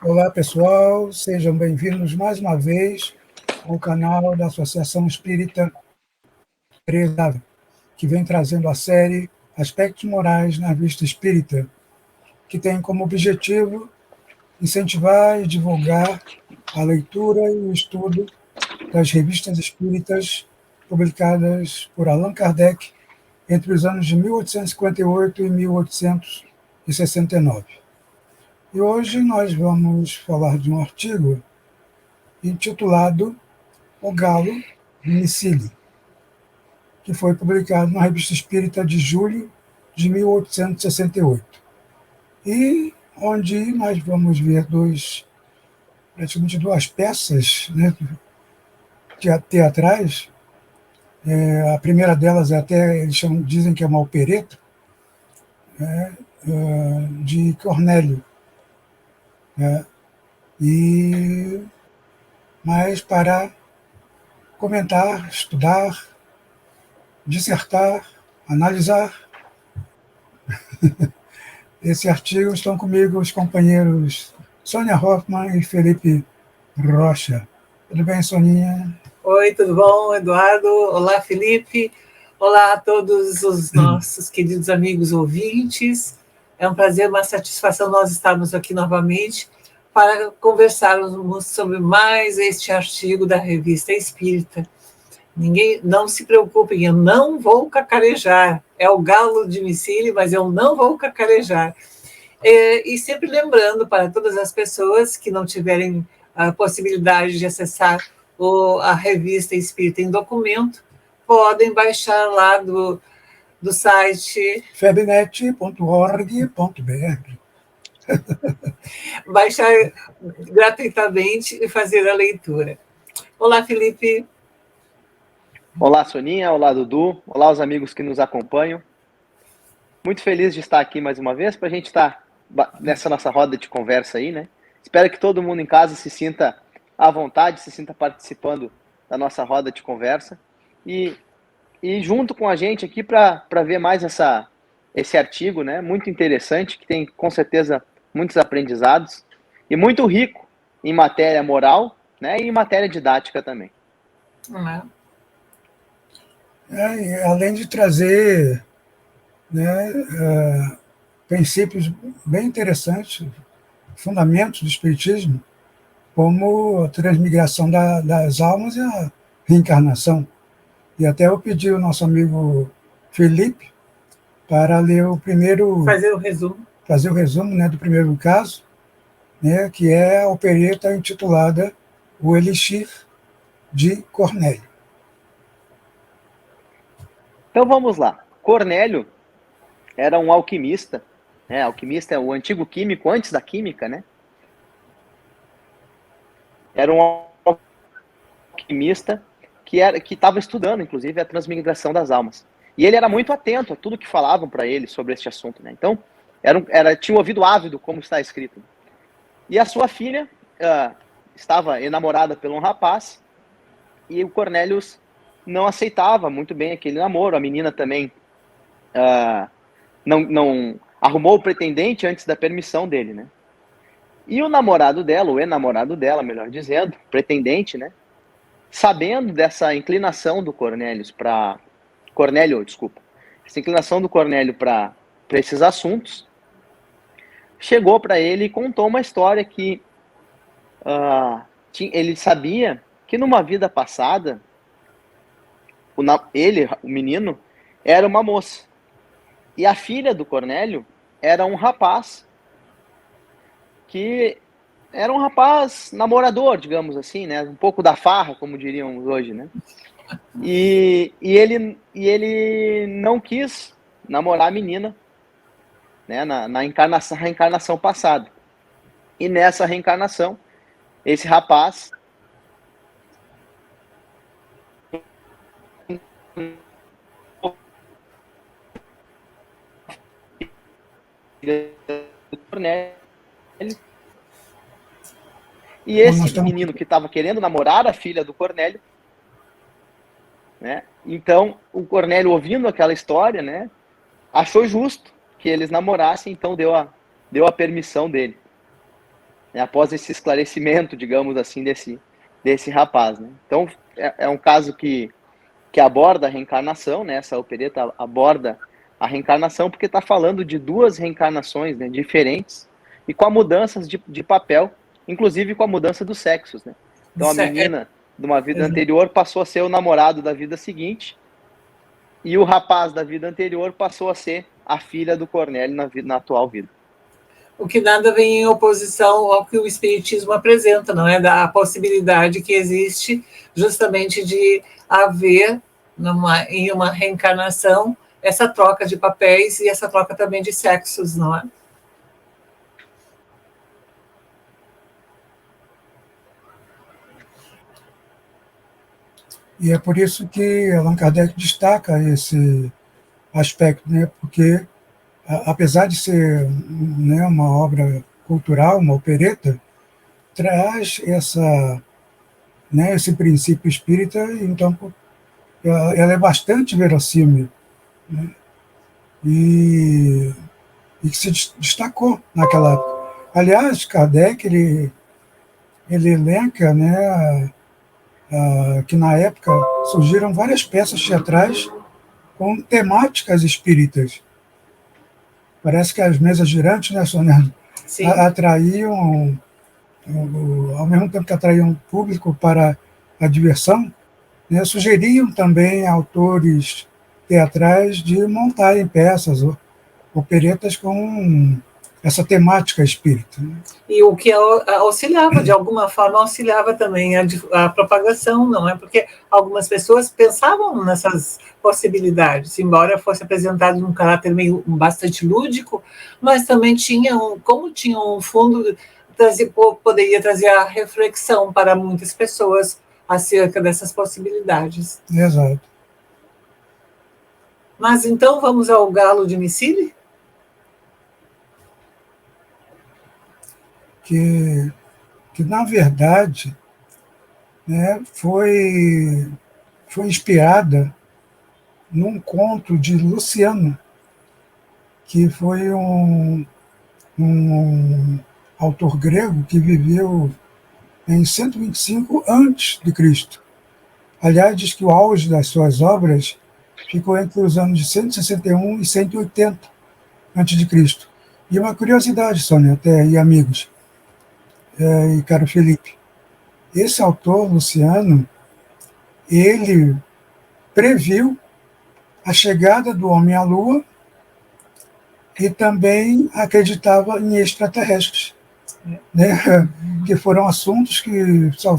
Olá, pessoal, sejam bem-vindos mais uma vez ao canal da Associação Espírita Teresa, que vem trazendo a série Aspectos Morais na Revista Espírita, que tem como objetivo incentivar e divulgar a leitura e o estudo das revistas espíritas publicadas por Allan Kardec entre os anos de 1858 e 1869. E hoje nós vamos falar de um artigo intitulado O Galo de Micílio, que foi publicado na Revista Espírita de julho de 1868. E onde nós vamos ver praticamente duas peças, né, teatrais. A primeira delas eles dizem que é uma opereta, né, de Cornélio. Né, mas para comentar, estudar, dissertar, analisar esse artigo, estão comigo os companheiros Sônia Hoffmann e Felipe Rocha. Tudo bem, Soninha? Oi, tudo bom, Eduardo? Olá, Felipe. Olá a todos os nossos queridos amigos ouvintes. É um prazer, uma satisfação nós estarmos aqui novamente para conversarmos sobre mais este artigo da Revista Espírita. Não se preocupem, eu não vou cacarejar. É o Galo de Micílio, mas eu não vou cacarejar. E sempre lembrando para todas as pessoas que não tiverem a possibilidade de acessar a Revista Espírita em documento, podem baixar lá do site febnet.org.br. Baixar gratuitamente e fazer a leitura. Olá, Felipe. Olá, Soninha. Olá, Dudu. Olá, os amigos que nos acompanham. Muito feliz de estar aqui mais uma vez para a gente estar nessa nossa roda de conversa aí, né? Espero que todo mundo em casa se sinta à vontade, se sinta participando da nossa roda de conversa e junto com a gente aqui para ver mais esse artigo, né? Muito interessante, que tem com certeza muitos aprendizados e muito rico em matéria moral, né? E em matéria didática também. Além de trazer, né, princípios bem interessantes, fundamentos do Espiritismo, como a transmigração das almas e a reencarnação. E até eu pedi ao nosso amigo Felipe para ler o primeiro... Fazer o resumo. Fazer o resumo, né, do primeiro caso, né, que é a opereta intitulada O Elixir de Cornélio. Então vamos lá. Cornélio era um alquimista, né? Alquimista é o antigo químico antes da química, né? Era um alquimista que estava estudando, inclusive, a transmigração das almas. E ele era muito atento a tudo que falavam para ele sobre este assunto, né? Então, tinha um ouvido ávido, como está escrito. E a sua filha estava enamorada por um rapaz, e o Cornélio não aceitava muito bem aquele namoro. A menina também não arrumou o pretendente antes da permissão dele, né? E o namorado dela, o enamorado dela, melhor dizendo, pretendente, né? Sabendo dessa inclinação do essa inclinação do Cornélio para esses assuntos, chegou para ele e contou uma história que ele sabia que numa vida passada, o menino, era uma moça. E a filha do Cornélio era um rapaz que era um rapaz namorador, digamos assim, né? Um pouco da farra, como diríamos hoje, né? E ele não quis namorar a menina, né? Na reencarnação passada. E nessa reencarnação, esse rapaz e esse menino que estava querendo namorar a filha do Cornélio, né? Então o Cornélio, ouvindo aquela história, né, achou justo que eles namorassem, então deu a permissão dele, né, após esse esclarecimento, digamos assim, desse rapaz. Né? Então, é um caso que aborda a reencarnação, né? Essa opereta aborda a reencarnação porque está falando de duas reencarnações, né, diferentes e com a mudanças de papel, inclusive com a mudança dos sexos. Né? Então, a menina de uma vida anterior passou a ser o namorado da vida seguinte e o rapaz da vida anterior passou a ser a filha do Cornélio na atual vida. O que nada vem em oposição ao que o Espiritismo apresenta, não é? Da possibilidade que existe justamente de haver, em uma reencarnação, essa troca de papéis e essa troca também de sexos, não é? E é por isso que Allan Kardec destaca esse aspecto, né? Porque, apesar de ser, né, uma obra cultural, uma opereta, traz né, esse princípio espírita, então ela é bastante verossímil, né? E que se destacou naquela época. Aliás, Kardec, ele elenca, né, que na época surgiram várias peças teatrais com temáticas espíritas. Parece que as mesas girantes, né, Sônia, atraíam, ao mesmo tempo que atraíam o público para a diversão, né, sugeriam também autores teatrais de montarem peças, operetas com essa temática espírita. Né? E o que auxiliava, de alguma forma, auxiliava também a propagação, não é? Porque algumas pessoas pensavam nessas possibilidades, embora fosse apresentado num caráter meio bastante lúdico, mas também como tinha um fundo, poderia trazer a reflexão para muitas pessoas acerca dessas possibilidades. Exato. Mas então vamos ao Galo de Micile? Que na verdade, né, foi inspirada num conto de Luciano, que foi um autor grego que viveu em 125 antes de Cristo. Aliás, diz que o auge das suas obras ficou entre os anos de 161 e 180 antes de Cristo. E uma curiosidade, Sônia, até, e amigos, e caro Felipe, esse autor, Luciano, ele previu a chegada do homem à Lua e também acreditava em extraterrestres, né? Que foram assuntos que só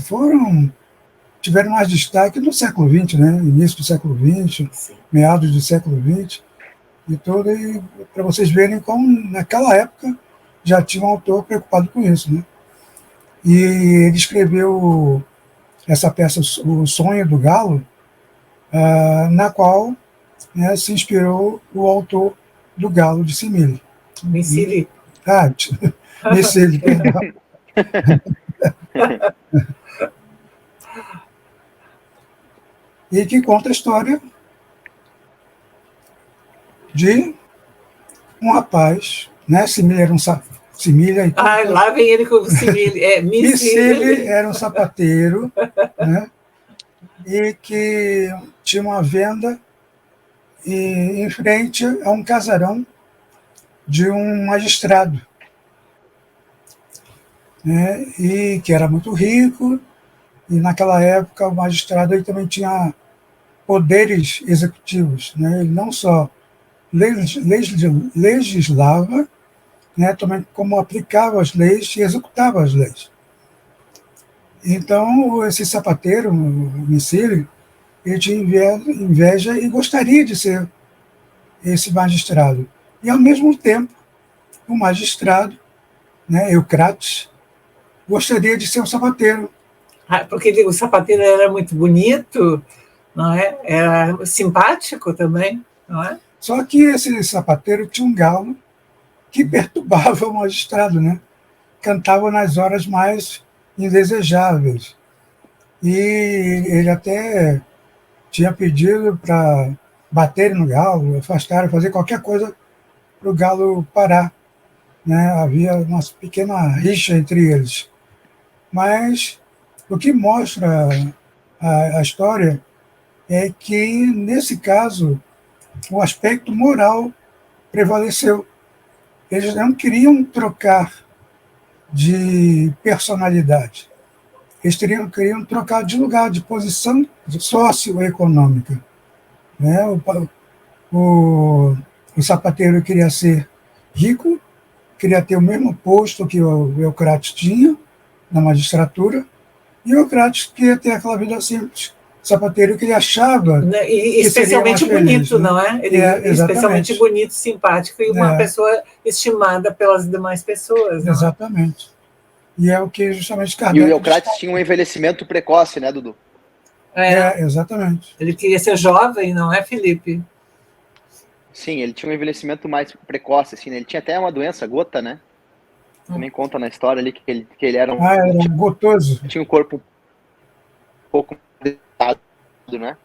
tiveram mais destaque no século XX, né? Início do século XX, meados do século XX, e tudo, e para vocês verem como naquela época já tinha um autor preocupado com isso, né? E ele escreveu essa peça, O Sonho do Galo, na qual, né, se inspirou o autor do Galo de Semille. Micile. Micile, perdão. E que conta a história de um rapaz, né? Semille era um Semille. Lá vem ele com o Semille. Micile era um sapateiro, né? E que tinha uma venda em frente a um casarão de um magistrado, né? E que era muito rico, e naquela época o magistrado ele também tinha poderes executivos, né? Ele não só legislava, né, também como aplicava as leis e executava as leis. Então, esse sapateiro, o Micile, ele tinha inveja e gostaria de ser esse magistrado. E, ao mesmo tempo, o magistrado, né, Eucrates, gostaria de ser um sapateiro. Porque o sapateiro era muito bonito, não é? Era simpático também, não é? Só que esse sapateiro tinha um galo que perturbava o magistrado, né? Cantava nas horas mais indesejáveis. E ele até tinha pedido para baterem no galo, afastarem, fazer qualquer coisa para o galo parar, né? Havia uma pequena rixa entre eles. Mas o que mostra a história é que, nesse caso, o aspecto moral prevaleceu. Eles não queriam trocar de personalidade. Eles queriam trocar de lugar, de posição socioeconômica. Né? O, o sapateiro queria ser rico, queria ter o mesmo posto que o Eufrates tinha na magistratura, e o Eufrates queria ter aquela vida simples. O sapateiro que ele achava e que seria mais especialmente feliz. bonito, Né? não é? Ele especialmente Exatamente. bonito, simpático e uma pessoa estimada pelas demais pessoas. Não é? Exatamente. E é o que justamente E Kardec o Eufrates tinha um envelhecimento precoce, né, Dudu? Exatamente. Ele queria ser jovem, não é, Felipe? Sim, ele tinha um envelhecimento mais precoce, assim, né? Ele tinha até uma doença, gota, né? Também conta na história ali que ele era era gotoso. tinha um corpo um pouco delicado, né?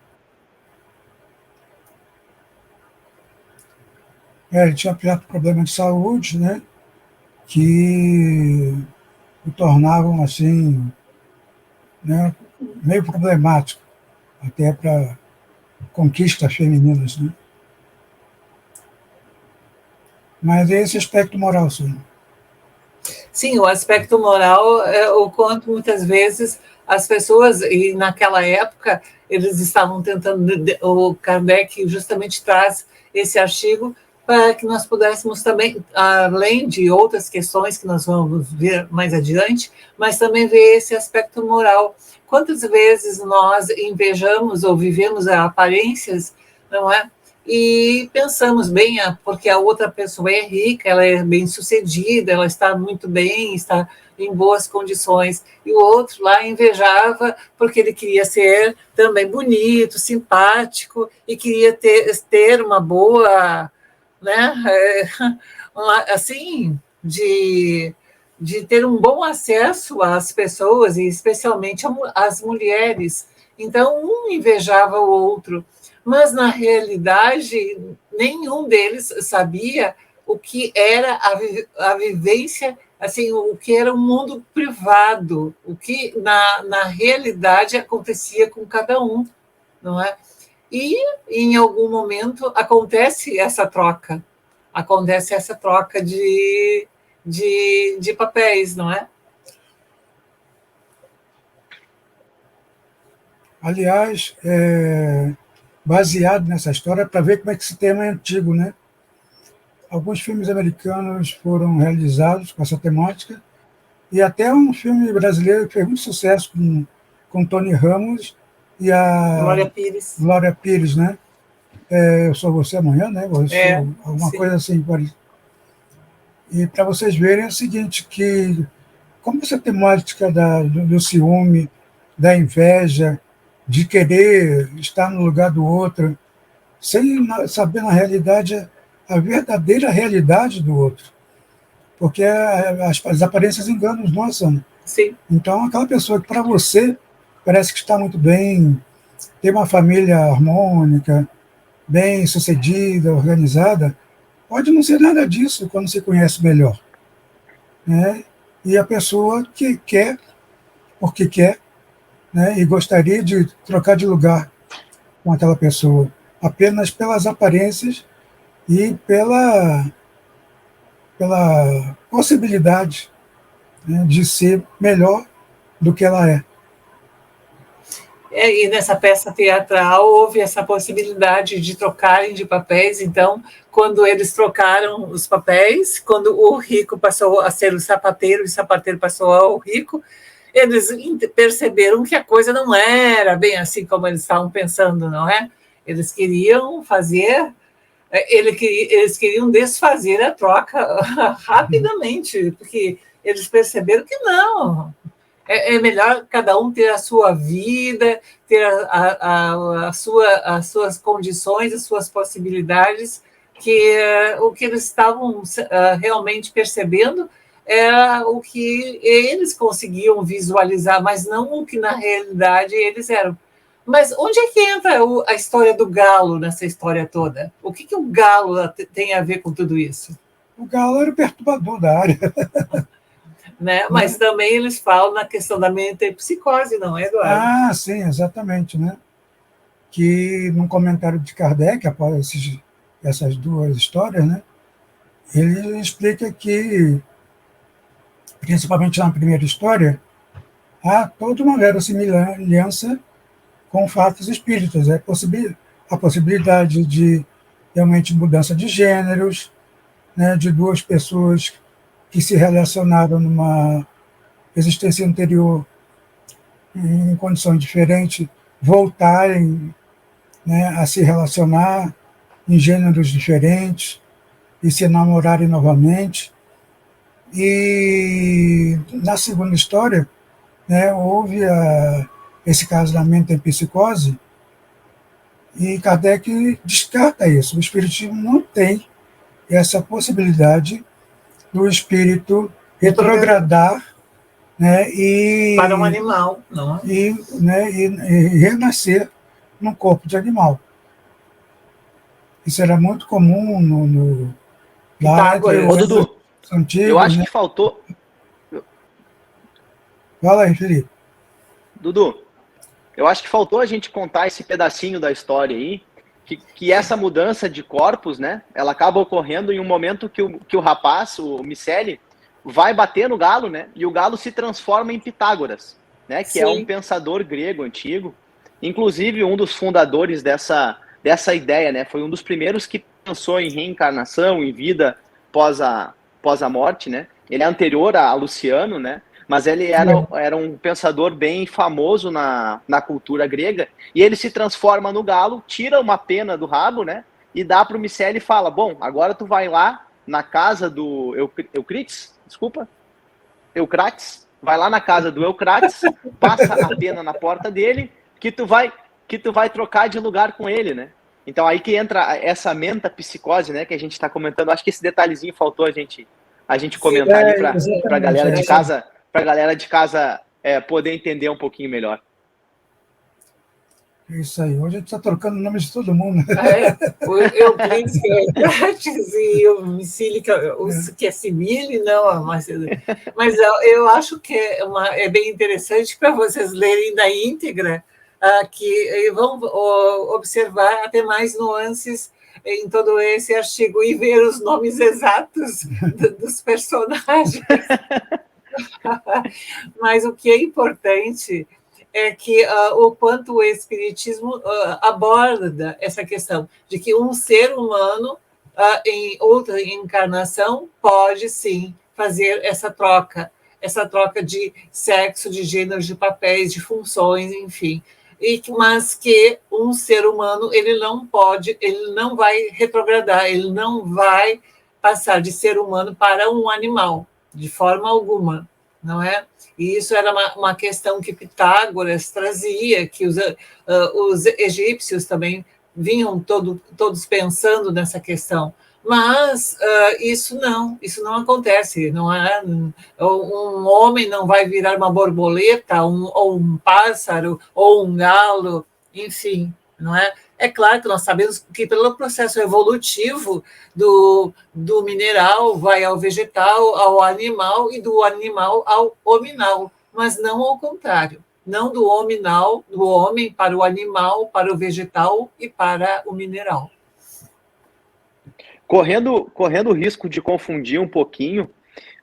Ele tinha certo problema de saúde, né? Que o tornavam assim, né, meio problemático, até para conquistas femininas. Né? Mas é esse aspecto moral, sim. Sim, o aspecto moral é o quanto muitas vezes as pessoas, e naquela época, eles estavam tentando, o Kardec justamente traz esse artigo para que nós pudéssemos também, além de outras questões que nós vamos ver mais adiante, mas também ver esse aspecto moral. Quantas vezes nós invejamos ou vivemos aparências, não é? E pensamos bem, porque a outra pessoa é rica, ela é bem-sucedida, ela está muito bem, está em boas condições, e o outro lá invejava porque ele queria ser também bonito, simpático, e queria ter uma boa, né, assim, de ter um bom acesso às pessoas, e especialmente às mulheres. Então, um invejava o outro, mas, na realidade, nenhum deles sabia o que era a vivência, assim, o que era o mundo privado, o que, na realidade, acontecia com cada um, não é? E, em algum momento, acontece essa troca de papéis, não é? Aliás, baseado nessa história, para ver como é que esse tema é antigo, né? Alguns filmes americanos foram realizados com essa temática, e até um filme brasileiro que fez muito sucesso com Tony Ramos e a Glória Pires. Glória Pires, né? Eu Sou Você Amanhã, né? Alguma sim. coisa assim. E para vocês verem é o seguinte, que como essa temática do ciúme, da inveja, de querer estar no lugar do outro, sem saber na realidade a verdadeira realidade do outro. Porque as aparências enganam nós, Ana. Sim. Então, aquela pessoa que para você parece que está muito bem, tem uma família harmônica, bem sucedida, organizada, pode não ser nada disso quando se conhece melhor. Né? E a pessoa que quer, porque quer, né? E gostaria de trocar de lugar com aquela pessoa, apenas pelas aparências e pela possibilidade, né, de ser melhor do que ela é. E nessa peça teatral houve essa possibilidade de trocarem de papéis. Então, quando eles trocaram os papéis, quando o rico passou a ser o sapateiro e o sapateiro passou ao rico, eles perceberam que a coisa não era bem assim como eles estavam pensando, não é? Eles queriam fazer, eles queriam desfazer a troca rapidamente, porque eles perceberam que não. É melhor cada um ter a sua vida, ter as suas condições, as suas possibilidades, que o que eles estavam realmente percebendo era o que eles conseguiam visualizar, mas não o que na realidade eles eram. Mas onde é que entra a história do galo nessa história toda? O que o galo tem a ver com tudo isso? O galo era o perturbador da área. Né? Mas também eles falam na questão da metempsicose, não é, Eduardo? Ah, sim, exatamente, né? Que num comentário de Kardec, após essas duas histórias, né? Ele explica que, principalmente na primeira história, há toda uma verossimilhança com fatos espíritas. A possibilidade de realmente mudança de gêneros, né, de duas pessoas que se relacionaram numa existência anterior em condições diferentes voltarem, né, a se relacionar em gêneros diferentes e se namorarem novamente. E na segunda história, né, houve esse caso da metempsicose, e Kardec descarta isso. O Espiritismo não tem essa possibilidade do espírito retrogradar, né, para um animal, não é? E renascer num corpo de animal. Isso era muito comum lá entre Ô, Dudu, antigos. Eu acho que faltou. Fala aí, Felipe. Dudu, eu acho que faltou a gente contar esse pedacinho da história aí, que essa mudança de corpos, né, ela acaba ocorrendo em um momento que o rapaz, o Miceli, vai bater no galo, né, e o galo se transforma em Pitágoras, né, que é um pensador grego antigo, inclusive um dos fundadores dessa ideia, né, foi um dos primeiros que pensou em reencarnação, em vida pós a morte, né, ele é anterior a Luciano, né, mas ele era um pensador bem famoso na cultura grega, e ele se transforma no galo, tira uma pena do rabo, né, e dá para o Miceli e fala, bom, agora tu vai lá na casa do Eucrates, vai lá na casa do Eucrates, passa a pena na porta dele, que tu vai trocar de lugar com ele, né. Então aí que entra essa metempsicose, né, que a gente está comentando. Acho que esse detalhezinho faltou a gente comentar ali para a galera de casa, poder entender um pouquinho melhor. Isso aí. Hoje a gente está trocando nomes de todo mundo. O Euclides, que é Eucrates, e o Miceli, que é Cimile, não, mas eu acho que é bem interessante para vocês lerem na íntegra, que vão observar até mais nuances em todo esse artigo e ver os nomes exatos dos personagens. Mas o que é importante é que o quanto o Espiritismo aborda essa questão de que um ser humano, em outra encarnação, pode sim fazer essa troca de sexo, de gêneros, de papéis, de funções, enfim. Mas que um ser humano ele não vai retrogradar, ele não vai passar de ser humano para um animal, de forma alguma, não é? E isso era uma questão que Pitágoras trazia, que os egípcios também vinham todos pensando nessa questão. Mas isso não acontece. Não é, um homem não vai virar uma borboleta, ou um pássaro, ou um galo, enfim, não é? É claro que nós sabemos que pelo processo evolutivo do mineral vai ao vegetal, ao animal, e do animal ao hominal, mas não ao contrário. Não do hominal, do homem para o animal, para o vegetal e para o mineral. Correndo o risco de confundir um pouquinho,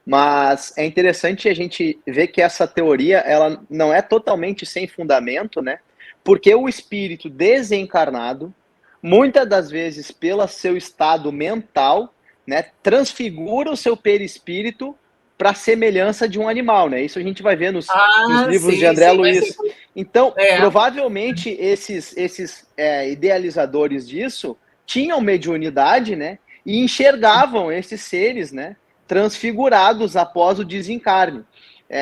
mas é interessante a gente ver que essa teoria ela não é totalmente sem fundamento, né? Porque o espírito desencarnado, muitas das vezes pelo seu estado mental, né, transfigura o seu perispírito para a semelhança de um animal, né? Isso a gente vai ver nos livros de André Luiz. Então, provavelmente esses idealizadores disso tinham mediunidade, né? E enxergavam esses seres, né, transfigurados após o desencarne.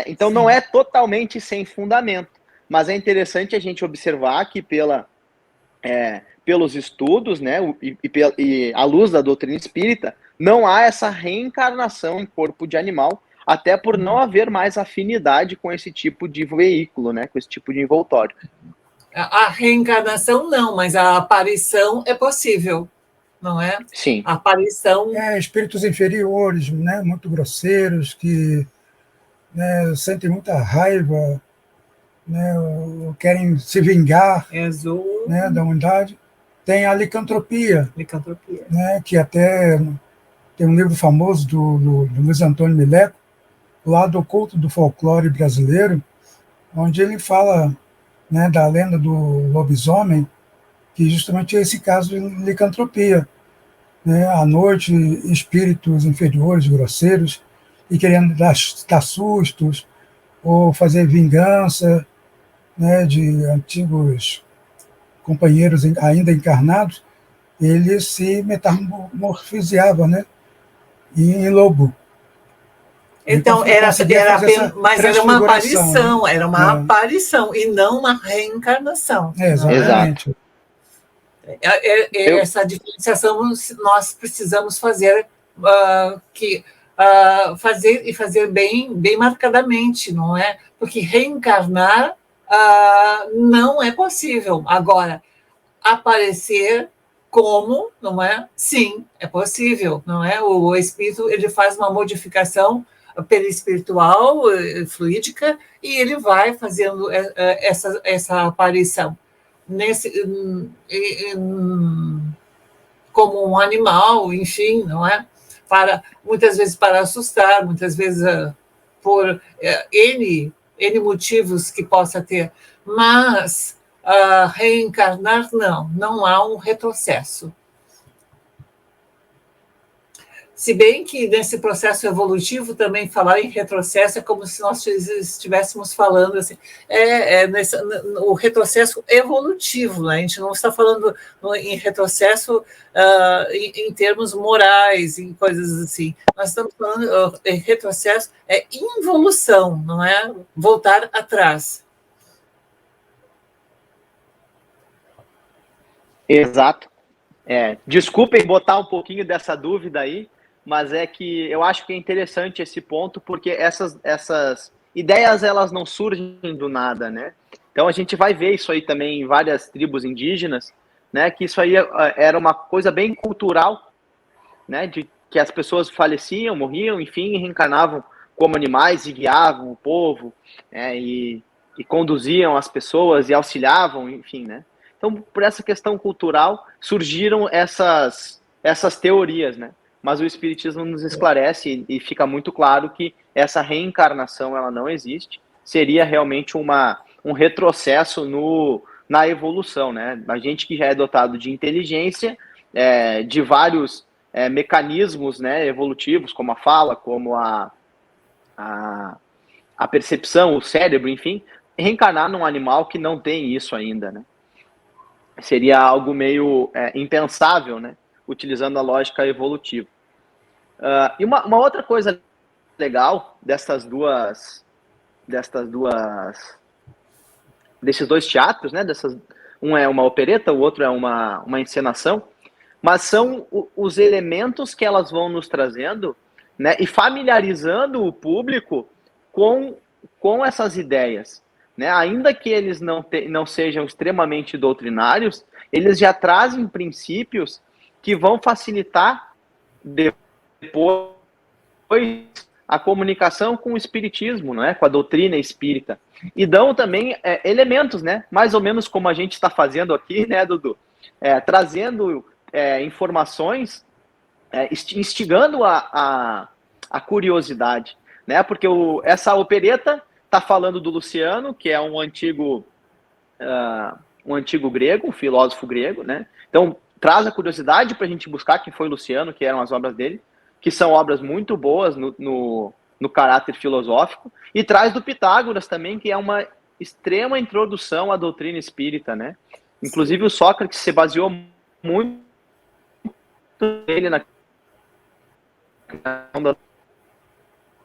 Então, não é totalmente sem fundamento, mas é interessante a gente observar que pelos estudos, né, e à luz da doutrina espírita, não há essa reencarnação em corpo de animal, até por não haver mais afinidade com esse tipo de veículo, né, com esse tipo de envoltório. A reencarnação não, mas a aparição é possível, não é? Sim. A aparição... Espíritos inferiores, né, muito grosseiros, que, né, sentem muita raiva, né, ou querem se vingar, né, da humanidade. Tem a licantropia, né, que até tem um livro famoso do Luiz Antônio Mileco, O Lado Oculto do Folclore Brasileiro, onde ele fala, né, da lenda do lobisomem, que justamente é esse caso de licantropia, né, à noite, espíritos inferiores, grosseiros, e querendo dar sustos ou fazer vingança, né, de antigos companheiros ainda encarnados, ele se metamorfoseava, né, em lobo. Então, mas era uma aparição, né? Era uma aparição e não uma reencarnação. Exatamente. Essa diferenciação nós precisamos fazer, fazer bem marcadamente, não é? Porque reencarnar não é possível. Agora, aparecer como, não é? Sim, é possível, não é? O espírito, ele faz uma modificação perispiritual, fluídica, e ele vai fazendo essa aparição como um animal, enfim, não é? Muitas vezes para assustar, muitas vezes por N motivos que possa ter, mas reencarnar, não há um retrocesso. Se bem que nesse processo evolutivo também falar em retrocesso é como se nós estivéssemos falando assim, o retrocesso evolutivo, né? A gente não está falando em retrocesso em termos morais, em coisas assim. Nós estamos falando em retrocesso, involução, não é? Voltar atrás. Exato. Desculpem botar um pouquinho dessa dúvida aí, mas é que eu acho que é interessante esse ponto, porque essas ideias, elas não surgem do nada, né? Então a gente vai ver isso aí também em várias tribos indígenas, né? Que isso aí era uma coisa bem cultural, né? De que as pessoas faleciam, morriam, enfim, reencarnavam como animais e guiavam o povo, e conduziam as pessoas e auxiliavam, enfim, né? Então, por essa questão cultural, surgiram essas teorias, né? Mas o Espiritismo nos esclarece e fica muito claro que essa reencarnação, ela não existe. Seria realmente um retrocesso na evolução, né? A gente que já é dotado de inteligência, de vários mecanismos, né, evolutivos, como a fala, como a percepção, o cérebro, enfim, reencarnar num animal que não tem isso ainda, né? Seria algo meio impensável, né? Utilizando a lógica evolutiva. E uma outra coisa legal desses dois teatros, né? Um é uma opereta, o outro é uma encenação, mas são os elementos que elas vão nos trazendo, né? E familiarizando o público com essas ideias, né? Ainda que eles não sejam extremamente doutrinários, eles já trazem princípios que vão facilitar depois a comunicação com o espiritismo, não é? Com a doutrina espírita. E dão também elementos, né? Mais ou menos como a gente está fazendo aqui, né, Dudu? Trazendo informações, instigando a curiosidade, né? Porque essa opereta está falando do Luciano, que é um antigo grego, um filósofo grego, né? Então, traz a curiosidade para a gente buscar quem foi Luciano, que eram as obras dele, que são obras muito boas no caráter filosófico, e traz do Pitágoras também, que é uma extrema introdução à doutrina espírita, né? Inclusive o Sócrates se baseou muito nele na questão da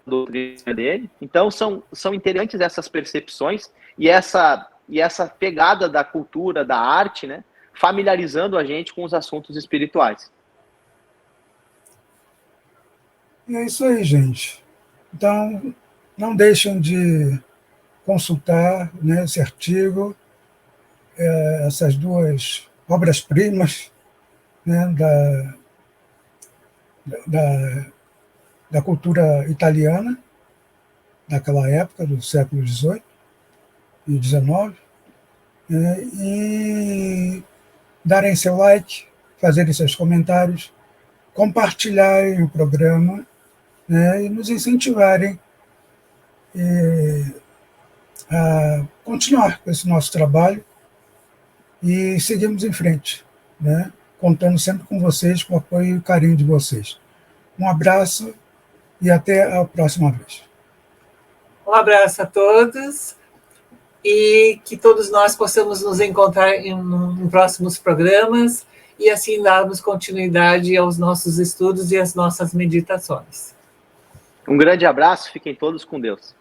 doutrina dele. Então são interessantes essas percepções e essa pegada da cultura, da arte, né? Familiarizando a gente com os assuntos espirituais. E é isso aí, gente. Então, não deixem de consultar, né, esse artigo, essas duas obras-primas, né, da cultura italiana, daquela época, do século XVIII e XIX, e darem seu like, fazerem seus comentários, compartilharem o programa, né, e nos incentivarem a continuar com esse nosso trabalho e seguirmos em frente, né, contando sempre com vocês, com o apoio e o carinho de vocês. Um abraço e até a próxima vez. Um abraço a todos e que todos nós possamos nos encontrar em próximos programas e assim darmos continuidade aos nossos estudos e às nossas meditações. Um grande abraço, fiquem todos com Deus.